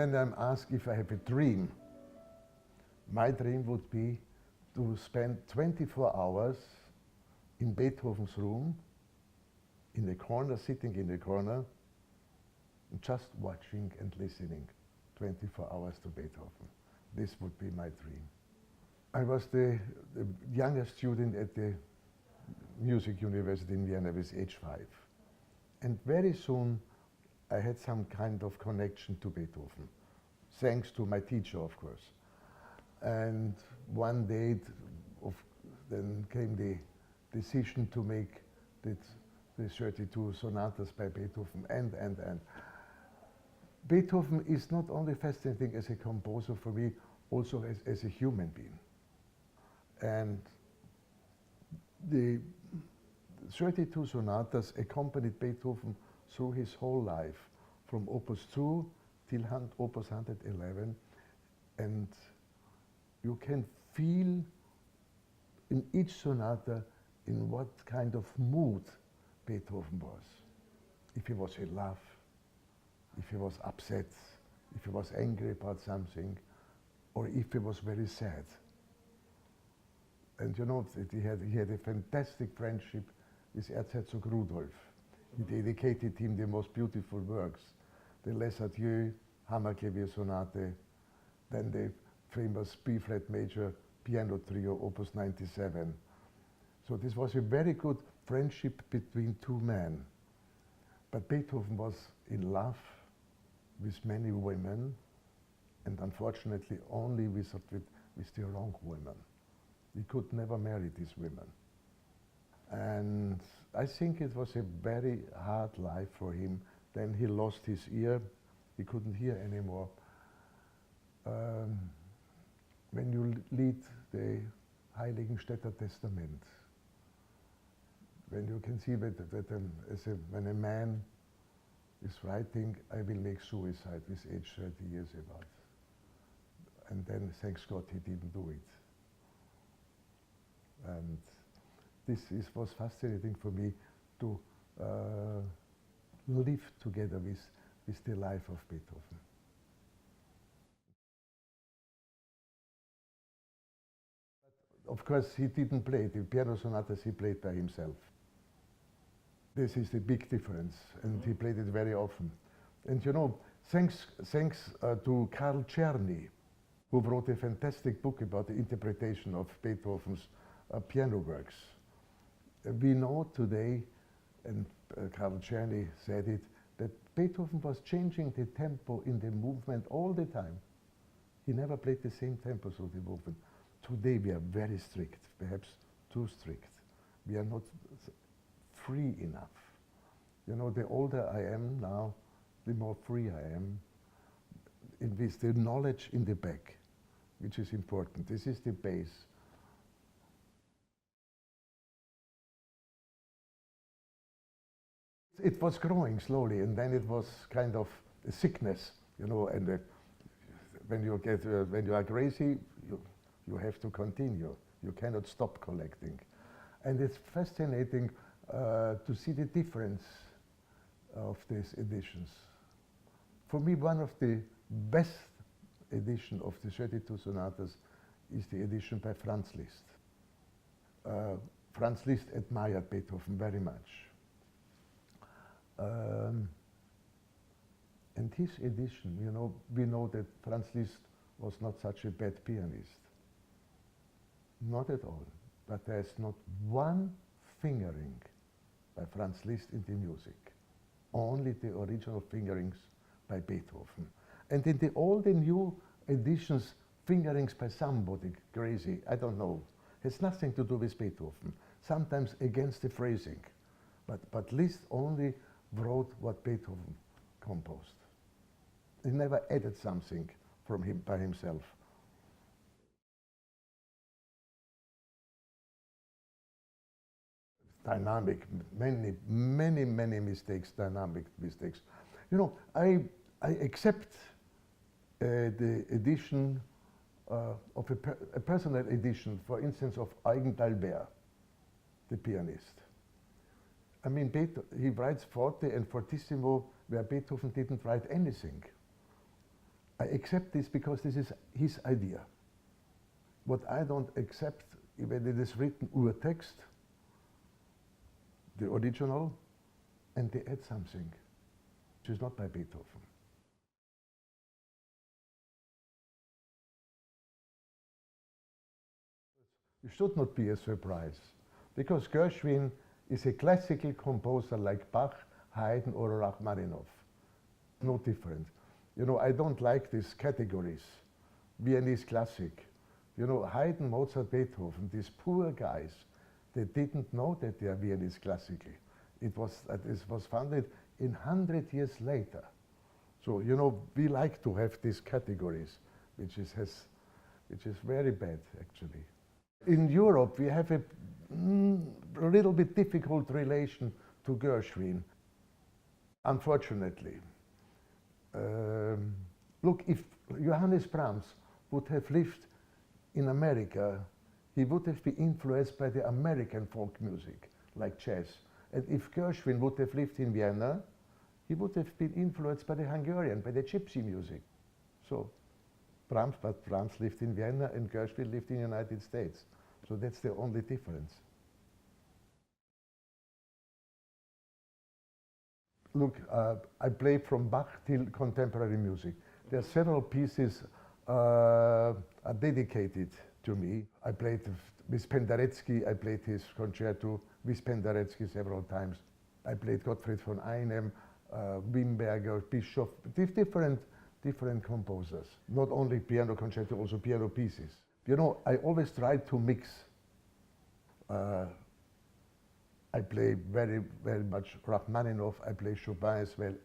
when I'm asked if I have a dream, my dream would be to spend 24 hours in Beethoven's room, in the corner, sitting in the corner, just watching and listening 24 hours to Beethoven. This would be my dream. I was the youngest student at the music university in Vienna with age 5. And very soon I had some kind of connection to Beethoven, thanks to my teacher, of course. And one day then came the decision to make the 32 sonatas by Beethoven and. Beethoven is not only fascinating as a composer for me, also as a human being. And the 32 sonatas accompanied Beethoven through his whole life, from Opus 2 till Opus 111, and you can feel in each sonata in what kind of mood Beethoven was. If he was in love, if he was upset, if he was angry about something, or if he was very sad. And you know, he had a fantastic friendship with Erzherzog Rudolf. He dedicated him the most beautiful works, the Les Adieux, Hammerklavier Sonate, then the famous B-flat major piano trio, Opus 97. So this was a very good friendship between two men. But Beethoven was in love with many women, and unfortunately only with the wrong women. He could never marry these women. And I think it was a very hard life for him. Then he lost his ear. He couldn't hear anymore. When you read the Heiligenstädter Testament, when you can see that when a man is writing, I will make suicide with age 30 years about. And then, thanks God, he didn't do it. And this was fascinating for me to live together with the life of Beethoven. But of course, he didn't play the piano sonatas, he played by himself. This is the big difference, and he played it very often. And you know, thanks to Karl Czerny, who wrote a fantastic book about the interpretation of Beethoven's piano works. We know today, and Karl Czerny said it, that Beethoven was changing the tempo in the movement all the time. He never played the same tempo through the movement. Today we are very strict, perhaps too strict. We are not free enough. You know, the older I am now, the more free I am, with the knowledge in the back, which is important. This is the base. It was growing slowly, and then it was kind of a sickness, you know, and when you are crazy, you have to continue. You cannot stop collecting. And it's fascinating to see the difference of these editions. For me, one of the best editions of the 32 sonatas is the edition by Franz Liszt. Franz Liszt admired Beethoven very much. And his edition, you know, we know that Franz Liszt was not such a bad pianist. Not at all. But there's not one fingering by Franz Liszt in the music. Only the original fingerings by Beethoven. And in all the new editions, fingerings by somebody crazy, I don't know. Has nothing to do with Beethoven. Sometimes against the phrasing. But Liszt only wrote what Beethoven composed. He never added something from him by himself. Dynamic, many mistakes, dynamic mistakes. You know, I accept the edition of a personal edition, for instance, of Eugen d'Albert, the pianist. I mean, he writes forte and fortissimo where Beethoven didn't write anything. I I accept this because this is his idea. What I don't accept, when it is written Urtext, the original, and they add something, which is not by Beethoven. It should not be a surprise, because Gershwin is a classical composer like Bach, Haydn, or Rachmaninoff. No different. You know, I don't like these categories. Viennese classic. You know, Haydn, Mozart, Beethoven, these poor guys, they didn't know that they are Viennese classical. It was founded 100 years later. So, you know, we like to have these categories, which is very bad, actually. In Europe, we have a little bit difficult relation to Gershwin, unfortunately. Look, if Johannes Brahms would have lived in America, he would have been influenced by the American folk music, like jazz. And if Gershwin would have lived in Vienna, he would have been influenced by the Hungarian, by the gypsy music. So Brahms lived in Vienna and Gershwin lived in the United States. So that's the only difference. Look, I play from Bach till contemporary music. There are several pieces are dedicated to me. I played with Penderecki, I played his concerto with Penderecki several times. I played Gottfried von Einem, Wimberger, Bischoff, different composers. Not only piano concerto, also piano pieces. You know, I always try to mix. I play very much Rachmaninoff, I play Chopin as well,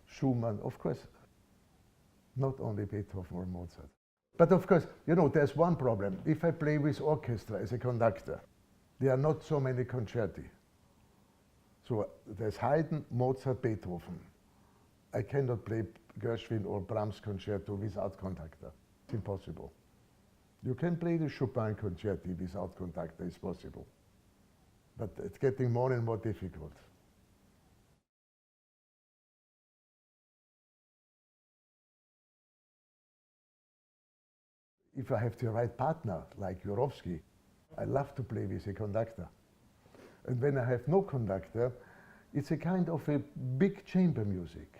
Schumann, of course, not only Beethoven or Mozart. But of course, you know, there's one problem. If I play with orchestra as a conductor, there are not so many concerti. So there's Haydn, Mozart, Beethoven. I cannot play Gershwin or Brahms concerto without conductor. It's impossible. You can play the Chopin concerti without conductor, it's possible. But it's getting more and more difficult. If I have the right partner, like Jurowski, I love to play with a conductor. And when I have no conductor, it's a kind of a big chamber music.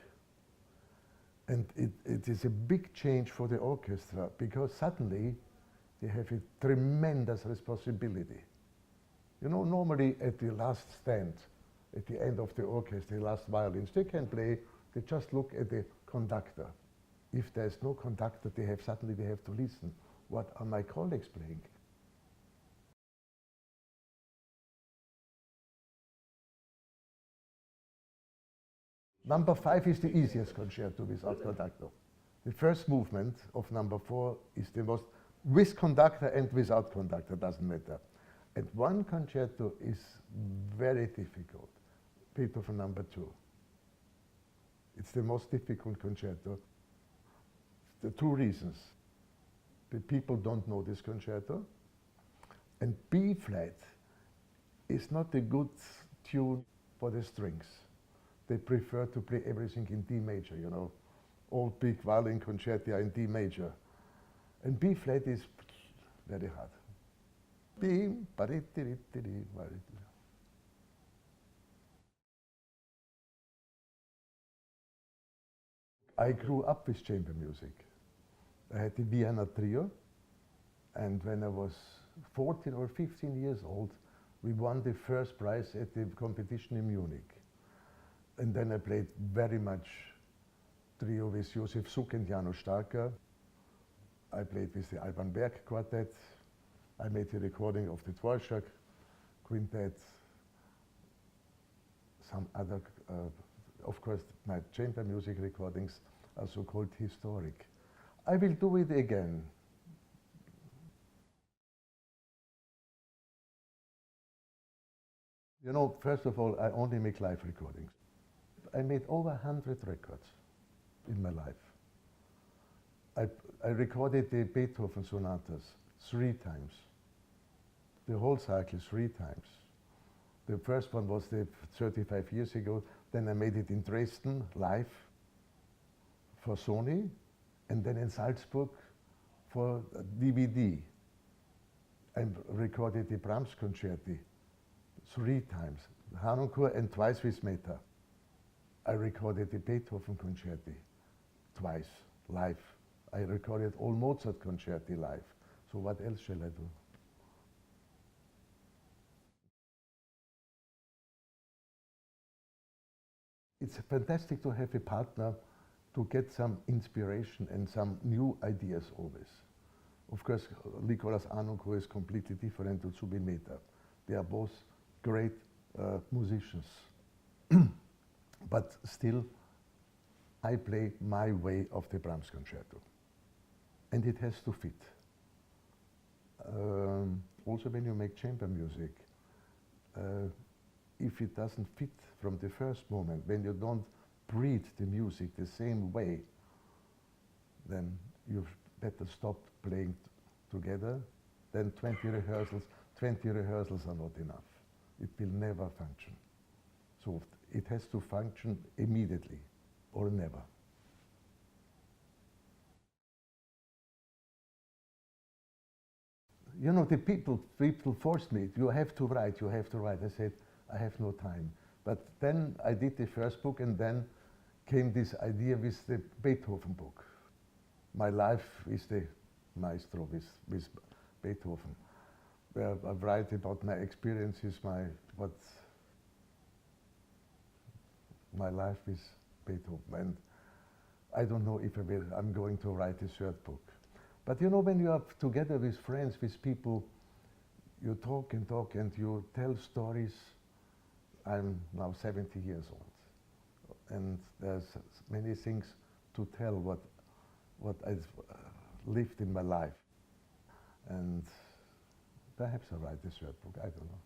And it is a big change for the orchestra, because suddenly they have a tremendous responsibility. You know, normally at the last stand, at the end of the orchestra, the last violins, they can play, they just look at the conductor. If there's no conductor, suddenly they have to listen. What are my colleagues playing? Number 5 is the easiest concerto without conductor. The first movement of number 4 is the most, with conductor and without conductor, doesn't matter. And one concerto is very difficult, Beethoven number 2. It's the most difficult concerto. The 2 reasons. The people don't know this concerto, and B flat is not a good tune for the strings. They prefer to play everything in D major, you know. All big violin concerti are in D major. And B flat is very hard. I grew up with chamber music. I had the Vienna Trio, and when I was 14 or 15 years old, we won the first prize at the competition in Munich. And then I played very much trio with Josef Suk and Janos Starker. I played with the Alban Berg Quartet. I made the recording of the Dvorak Quintet, some other, of course, my chamber music recordings are so-called historic. I will do it again. You know, first of all, I only make live recordings. I made over 100 records in my life. I recorded the Beethoven sonatas 3 times. The whole cycle 3 times. The first one was 35 years ago. Then I made it in Dresden live for Sony, and then in Salzburg for DVD. I recorded the Brahms concerti 3 times, Harnoncourt and twice with Meta. I recorded the Beethoven concerti twice, live. I recorded all Mozart concerti live. So what else shall I do? It's fantastic to have a partner to get some inspiration and some new ideas always. Of course, Nicolas Harnoncourt is completely different to Zubin Mehta. They are both great musicians. But still, I play my way of the Brahms concerto. And it has to fit. Also when you make chamber music, if it doesn't fit from the first moment, when you don't breathe the music the same way, then you better stop playing together. Then 20 rehearsals are not enough. It will never function. So it has to function immediately or never. You know, the people forced me, you have to write, you have to write. I said, I have no time. But then I did the first book, and then came this idea with the Beethoven book. My life is the maestro with Beethoven, where I write about my experiences, my life with Beethoven. And I don't know if I'm going to write a third book. But you know, when you are together with friends, with people, you talk and talk and you tell stories. I'm now 70 years old, and there's many things to tell what I've lived in my life. And perhaps I'll write a third book, I don't know.